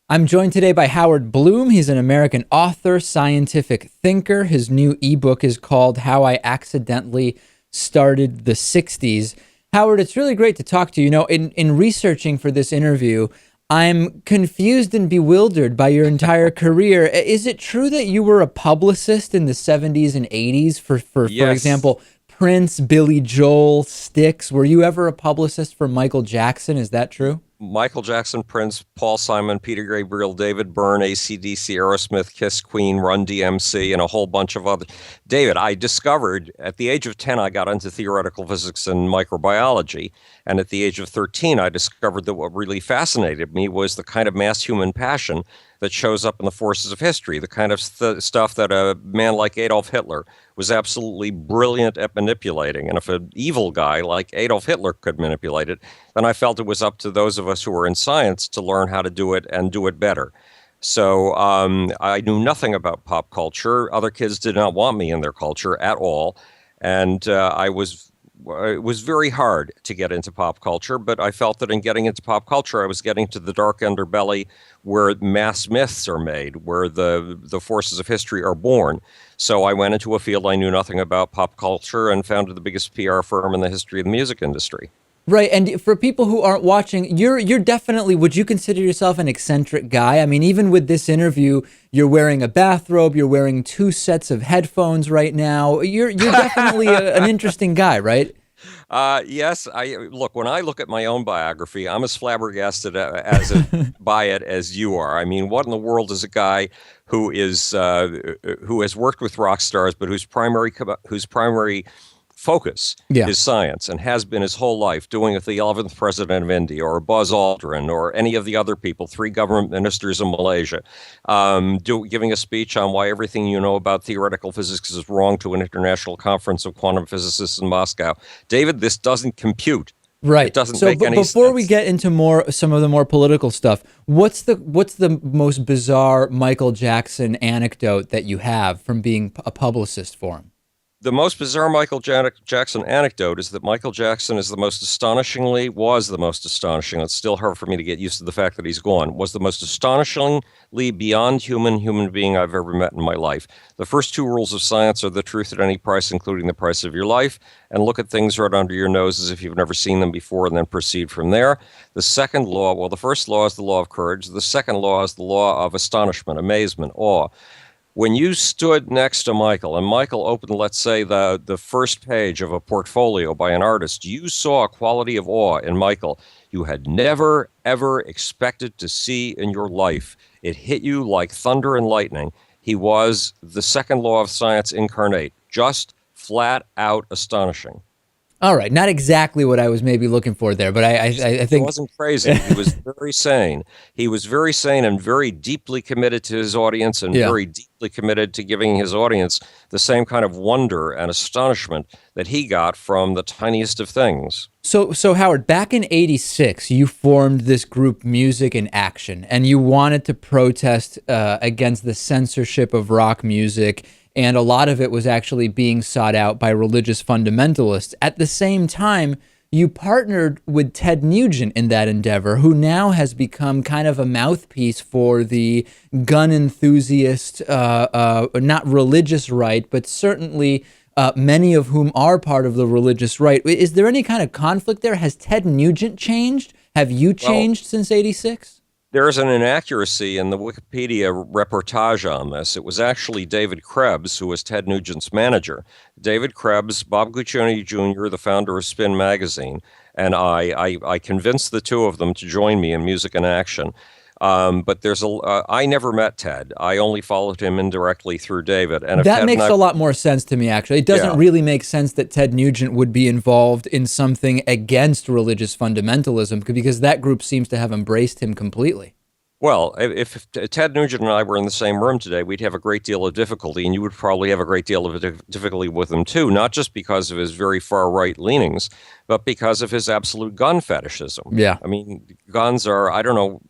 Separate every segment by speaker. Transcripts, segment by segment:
Speaker 1: I'm joined today by Howard Bloom. He's an American author, scientific thinker. His new ebook is called How I Accidentally Started the 60s. Howard, it's really great to talk to you. You know, in researching for this interview, I'm confused and bewildered by your entire career. Is it true that you were a publicist in the 70s and 80s for
Speaker 2: Yes.
Speaker 1: example, Prince, Billy Joel, Styx? Were you ever a publicist for Michael Jackson? Is that true?
Speaker 2: Michael Jackson, Prince, Paul Simon, Peter Gabriel, David Byrne, AC/DC, Aerosmith, Kiss, Queen, Run DMC, and a whole bunch of other. David, I discovered at the age of 10, I got into theoretical physics and microbiology. And at the age of 13, I discovered that what really fascinated me was the kind of mass human passion that shows up in the forces of history, the kind of stuff that a man like Adolf Hitler was absolutely brilliant at manipulating. And if an evil guy like Adolf Hitler could manipulate it, then I felt it was up to those of us who were in science to learn how to do it and do it better. So I knew nothing about pop culture. Other kids did not want me in their culture at all. And it was very hard to get into pop culture, but I felt that in getting into pop culture, I was getting to the dark underbelly where mass myths are made, where the forces of history are born. So I went into a field I knew nothing about, pop culture, and founded the biggest PR firm in the history of the music industry.
Speaker 1: Right, and for people who aren't watching, you're definitely, would you consider yourself an eccentric guy? I mean, even with this interview, you're wearing a bathrobe, you're wearing two sets of headphones right now. You're definitely an interesting guy, right?
Speaker 2: Yes, look. When I look at my own biography, I'm as flabbergasted by it as you are. I mean, what in the world is a guy who has worked with rock stars, but whose primary focus
Speaker 1: Yeah.
Speaker 2: is science and has been his whole life, doing with the 11th president of India or Buzz Aldrin or any of the other people, 3 government ministers in Malaysia, giving a speech on why everything you know about theoretical physics is wrong to an international conference of quantum physicists in Moscow. David, this doesn't compute.
Speaker 1: Right.
Speaker 2: It doesn't
Speaker 1: So
Speaker 2: make any
Speaker 1: before we
Speaker 2: sense.
Speaker 1: get into some of the more political stuff, what's the most bizarre Michael Jackson anecdote that you have from being a publicist for him?
Speaker 2: The most bizarre Michael Jackson anecdote is that Michael Jackson was the most astonishing, it's still hard for me to get used to the fact that he's gone, was the most astonishingly beyond human being I've ever met in my life. The first 2 rules of science are the truth at any price, including the price of your life, and look at things right under your nose as if you've never seen them before, and then proceed from there. The second law, well, the first law is the law of courage. The second law is the law of astonishment, amazement, awe. When you stood next to Michael and Michael opened, let's say, the first page of a portfolio by an artist, you saw a quality of awe in Michael you had never, ever expected to see in your life. It hit you like thunder and lightning. He was the second law of science incarnate, just flat out astonishing.
Speaker 1: All right, not exactly what I was maybe looking for there, but I
Speaker 2: He
Speaker 1: think
Speaker 2: wasn't crazy. He was very sane. He was very sane and very deeply committed to his audience and
Speaker 1: yeah.
Speaker 2: very deeply committed to giving his audience the same kind of wonder and astonishment that he got from the tiniest of things.
Speaker 1: So Howard, back in '86, you formed this group, Music in Action, and you wanted to protest against the censorship of rock music, and a lot of it was actually being sought out by religious fundamentalists. At the same time, you partnered with Ted Nugent in that endeavor, who now has become kind of a mouthpiece for the gun enthusiast, not religious right, but certainly many of whom are part of the religious right. Is there any kind of conflict there? Has Ted Nugent changed? Have you changed since '86?
Speaker 2: There is an inaccuracy in the Wikipedia reportage on this. It was actually David Krebs, who was Ted Nugent's manager. David Krebs, Bob Guccione Jr., the founder of Spin Magazine, and I convinced the two of them to join me in Music in Action. But I never met Ted. I only followed him indirectly through David. And if
Speaker 1: That
Speaker 2: Ted
Speaker 1: makes
Speaker 2: and I,
Speaker 1: a lot more sense to me, actually. It doesn't
Speaker 2: Yeah.
Speaker 1: really make sense that Ted Nugent would be involved in something against religious fundamentalism, because that group seems to have embraced him completely.
Speaker 2: Well, if Ted Nugent and I were in the same room today, we'd have a great deal of difficulty, and you would probably have a great deal of difficulty with him too, not just because of his very far-right leanings, but because of his absolute gun fetishism.
Speaker 1: Yeah.
Speaker 2: I mean, guns are, I don't know,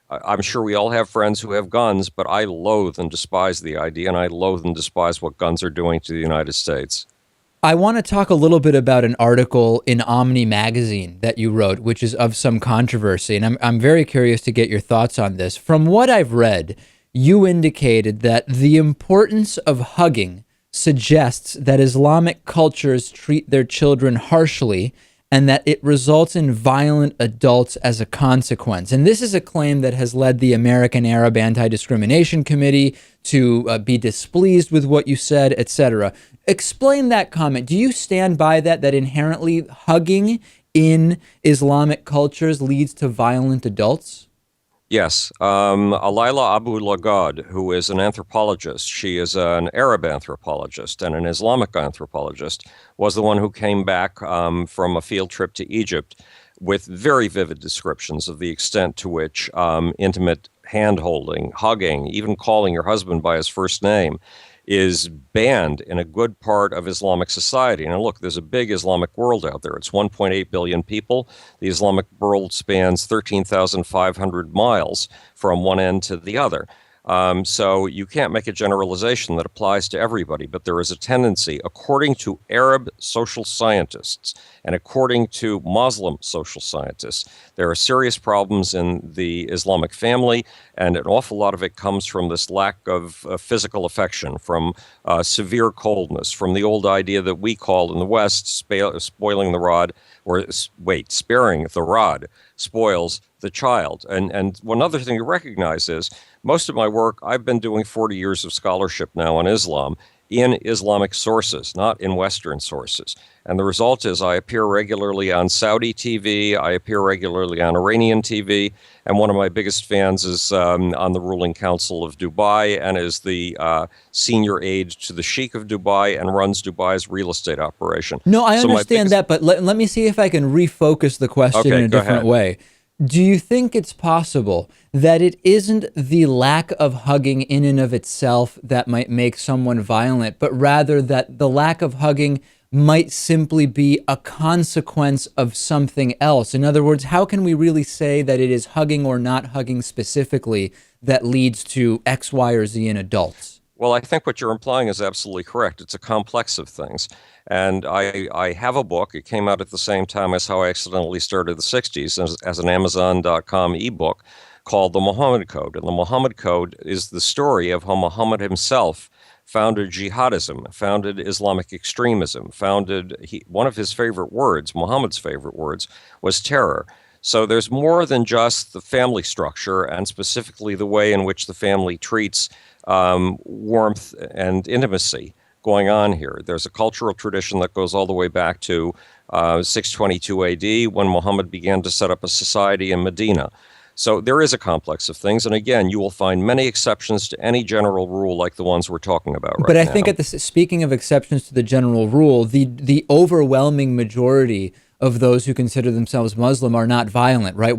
Speaker 2: I'm sure we all have friends who have guns, but I loathe and despise the idea, and I loathe and despise what guns are doing to the United States.
Speaker 1: I want to talk a little bit about an article in Omni magazine that you wrote, which is of some controversy, and I'm very curious to get your thoughts on this. From what I've read, you indicated that the importance of hugging suggests that Islamic cultures treat their children harshly and that it results in violent adults as a consequence. And this is a claim that has led the American Arab Anti-Discrimination Committee to be displeased with what you said, etc. Explain that comment. Do you stand by that inherently hugging in Islamic cultures leads to violent adults?
Speaker 2: Yes. Alayla Abu Lagad, who is an anthropologist, she is an Arab anthropologist and an Islamic anthropologist, was the one who came back from a field trip to Egypt with very vivid descriptions of the extent to which intimate hand-holding, hugging, even calling your husband by his first name is banned in a good part of Islamic society. And look, there's a big Islamic world out there. It's 1.8 billion people. The Islamic world spans 13,500 miles from one end to the other. So you can't make a generalization that applies to everybody, but there is a tendency, according to Arab social scientists and according to Muslim social scientists, there are serious problems in the Islamic family, and an awful lot of it comes from this lack of physical affection, from severe coldness, from the old idea that we call in the West spoiling the rod, or sparing the rod spoils the child. And one other thing to recognize is most of my work, I've been doing 40 years of scholarship now on Islam in Islamic sources, not in Western sources. And the result is I appear regularly on Saudi TV, I appear regularly on Iranian TV, and one of my biggest fans is on the ruling council of Dubai and is the senior aide to the Sheikh of Dubai and runs Dubai's real estate operation.
Speaker 1: No, I understand that, but let me see if I can refocus the question in a different way. Do you think it's possible that it isn't the lack of hugging in and of itself that might make someone violent, but rather that the lack of hugging might simply be a consequence of something else? In other words, how can we really say that it is hugging or not hugging specifically that leads to X, Y, or Z in adults?
Speaker 2: Well, I think what you're implying is absolutely correct. It's a complex of things. And I have a book. It came out at the same time as how I accidentally started the 60s as an Amazon.com ebook called The Muhammad Code. And the Muhammad Code is the story of how Muhammad himself founded jihadism, founded Islamic extremism, one of his favorite words, Muhammad's favorite words, was terror. So there's more than just the family structure and specifically the way in which the family treats warmth and intimacy going on here. There's a cultural tradition that goes all the way back to 622 AD when Muhammad began to set up a society in Medina. So there is a complex of things. And again, you will find many exceptions to any general rule like the ones we're talking about right now.
Speaker 1: But I think speaking of exceptions to the general rule, the overwhelming majority of those who consider themselves Muslim are not violent, right?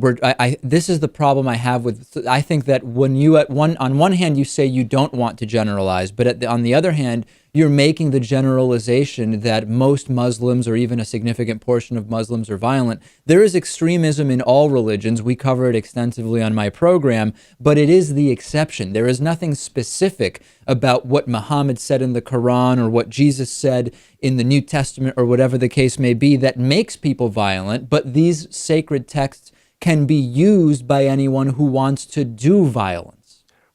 Speaker 1: This is the problem I have with. I think that when you on one hand you say you don't want to generalize, but on the other hand you're making the generalization that most Muslims or even a significant portion of Muslims are violent. There is extremism in all religions. We cover it extensively on my program, but it is the exception. There is nothing specific about what Muhammad said in the Quran or what Jesus said in the New Testament or whatever the case may be that makes people violent, but these sacred texts can be used by anyone who wants to do violence.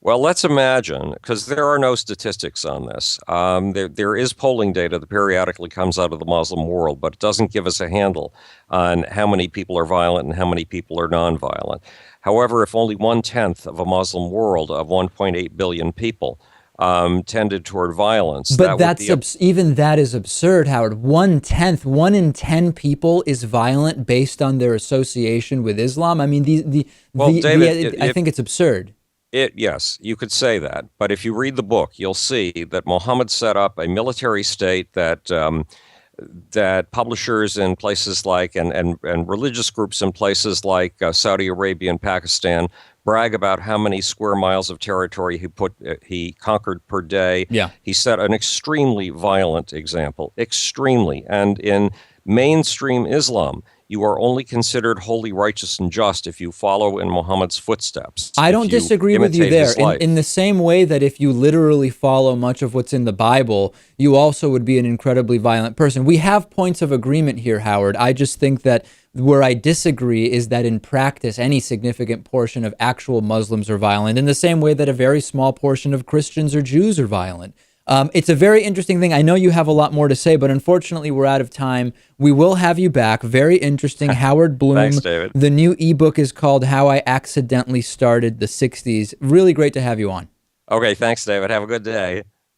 Speaker 2: Well, let's imagine, because there are no statistics on this. There is polling data that periodically comes out of the Muslim world, but it doesn't give us a handle on how many people are violent and how many people are nonviolent. However, if only 1/10 of a Muslim world of 1.8 billion people tended toward violence.
Speaker 1: But even that is absurd, Howard. 1/10, 1 in 10 people is violent based on their association with Islam. I mean, David, I think it's absurd.
Speaker 2: Yes, you could say that. But if you read the book, you'll see that Muhammad set up a military state that publishers in places like and religious groups in places like Saudi Arabia and Pakistan brag about how many square miles of territory he conquered per day.
Speaker 1: Yeah.
Speaker 2: He set an extremely violent example, extremely. And in mainstream Islam, you are only considered holy, righteous, and just if you follow in Muhammad's footsteps.
Speaker 1: I don't disagree with you there. In the same way that if you literally follow much of what's in the Bible, you also would be an incredibly violent person. We have points of agreement here, Howard. I just think that where I disagree is that in practice, any significant portion of actual Muslims are violent in the same way that a very small portion of Christians or Jews are violent. It's a very interesting thing. I know you have a lot more to say, but unfortunately, we're out of time. We will have you back. Very interesting. Howard Bloom.
Speaker 2: Thanks, David.
Speaker 1: The new ebook is called How I Accidentally Started the 60s. Really great to have you on.
Speaker 2: Okay, thanks, David. Have a good day.